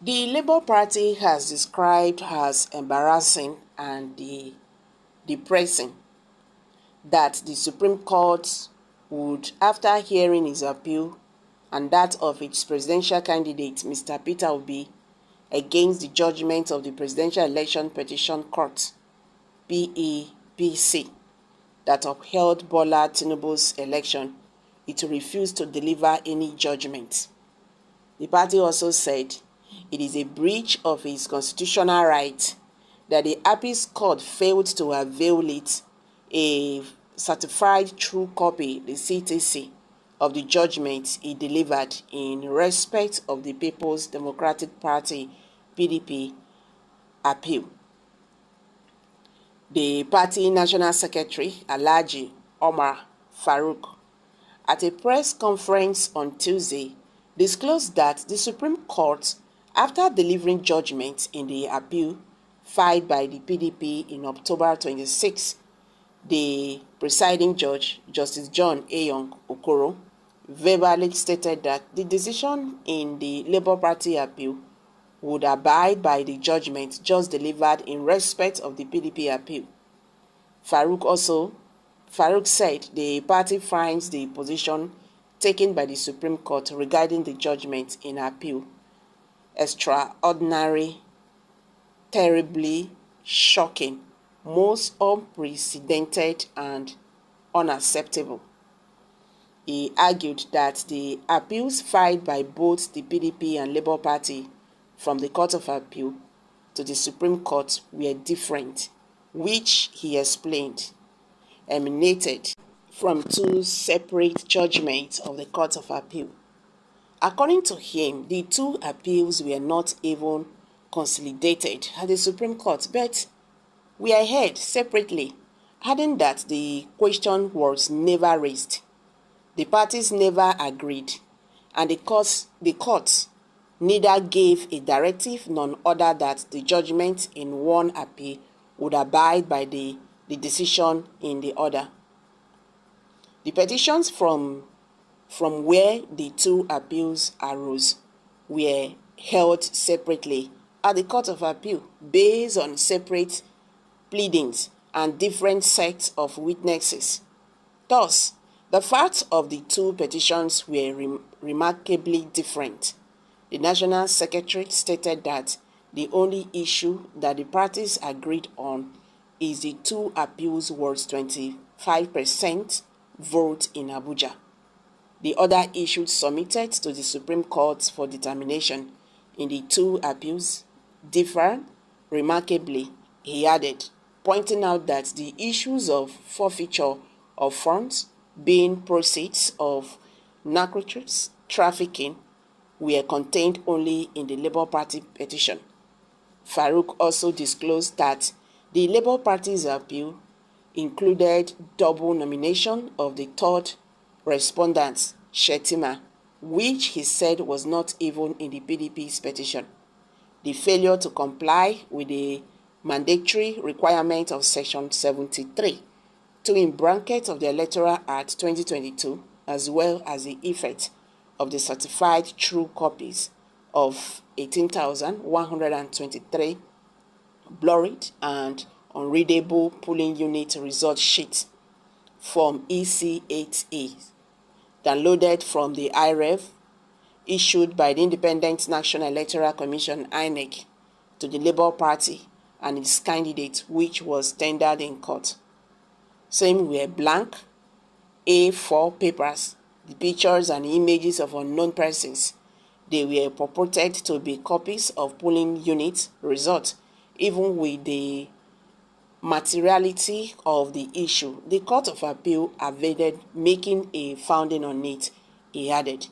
The Labour Party has described as embarrassing and depressing that the Supreme Court would, after hearing his appeal and that of its presidential candidate, Mr. Peter Obi, against the judgment of the Presidential Election Petition Court, PEPC, that upheld Bola Tinubu's election, it refused to deliver any judgment. The party also said it is a breach of its constitutional right that the appeals court failed to avail it a certified true copy, the CTC, of the judgment it delivered in respect of the People's Democratic Party, PDP, appeal. The party National Secretary, Alhaji Omar Farouk, at a press conference on Tuesday, disclosed that the Supreme Court, after delivering judgment in the appeal filed by the PDP in October 26, the presiding judge, Justice John Ayong Okoro, verbally stated that the decision in the Labour Party appeal would abide by the judgment just delivered in respect of the PDP appeal. Farouk said the party finds the position taken by the Supreme Court regarding the judgment in appeal extraordinary, terribly shocking, most unprecedented, and unacceptable. He argued that the appeals filed by both the PDP and Labour Party from the Court of Appeal to the Supreme Court were different, which he explained emanated from two separate judgments of the Court of Appeal. According to him, the two appeals were not even consolidated at the Supreme Court, but were heard separately, adding that the question was never raised. The parties never agreed, and the court neither gave a directive nor ordered that the judgment in one appeal would abide by the decision in the other. The petitions from where the two appeals arose were held separately at the Court of Appeal based on separate pleadings and different sets of witnesses. Thus, the facts of the two petitions were remarkably different. The National Secretary stated that the only issue that the parties agreed on is the two appeals worth 25% vote in Abuja. The other issues submitted to the Supreme Court for determination in the two appeals differ remarkably, he added, pointing out that the issues of forfeiture of funds, being proceeds of narcotics trafficking, were contained only in the Labour Party petition. Farouk also disclosed that the Labour Party's appeal included double nomination of the third respondent, Shetima, which he said was not even in the PDP's petition. The failure to comply with the mandatory requirement of Section 73 in brackets of the Electoral Act 2022, as well as the effect of the certified true copies of 18,123 blurred and unreadable polling unit result sheets from EC8A, downloaded from the REVEL issued by the Independent National Electoral Commission (INEC) to the Labour Party and its candidate, which was tendered in court. Same were blank A4 papers, the pictures and images of unknown persons. They were purported to be copies of polling unit results, even with the materiality of the issue. The Court of Appeal avoided making a finding on it, he added.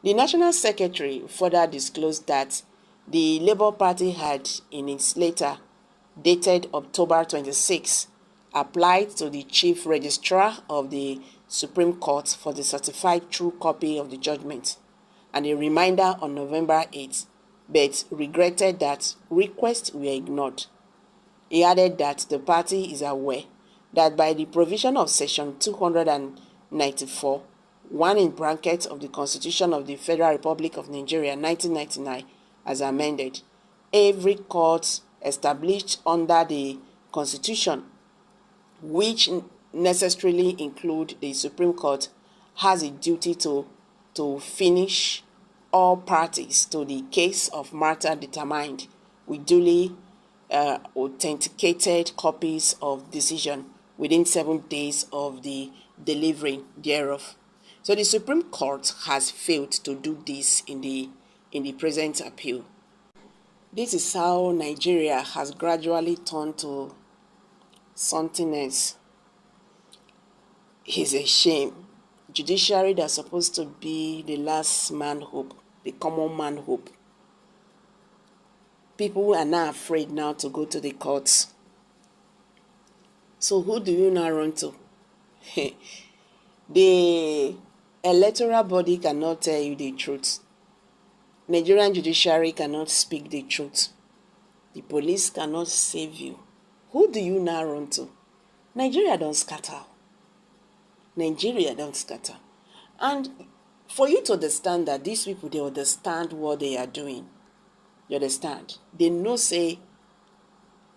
The National Secretary further disclosed that the Labour Party had, in its letter dated October 26, applied to the Chief Registrar of the Supreme Court for the certified true copy of the judgment and a reminder on November 8, but regretted that requests were ignored. He added that the party is aware that by the provision of Section 294, 1 in brackets of the Constitution of the Federal Republic of Nigeria 1999, as amended. Every court established under the Constitution, which necessarily include the Supreme Court, has a duty to finish all parties to the case of matter determined with duly authenticated copies of decision within 7 days of the delivery thereof. So the Supreme Court has failed to do this in the present appeal. This is how Nigeria has gradually turned to something else. It's a shame. Judiciary that's supposed to be the last man hope, the common man hope. People are now afraid now to go to the courts. So who do you now run to? The electoral body cannot tell you the truth. Nigerian judiciary cannot speak the truth. The police cannot save you. Who do you now run to? Nigeria don't scatter. Nigeria don't scatter. And for you to understand that these people, they understand what they are doing. You understand? They know say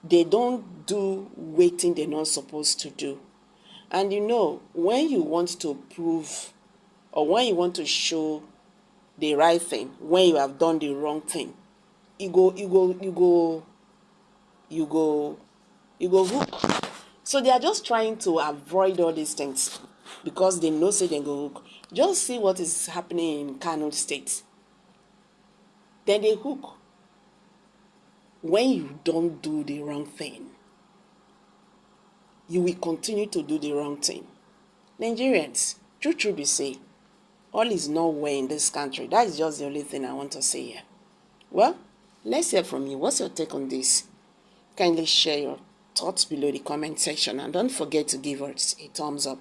they don't do waiting they're not supposed to do. And you know, when you want to prove or when you want to show the right thing, when you have done the wrong thing, you go hook. So they are just trying to avoid all these things because they know say they go hook. Just see what is happening in Kano State. Then they hook. When you don't do the wrong thing, you will continue to do the wrong thing. Nigerians, true be say, all is not well in this country. That is just the only thing I want to say here. Well, let's hear from you. What's your take on this? Kindly share your thoughts below the comment section and don't forget to give us a thumbs up.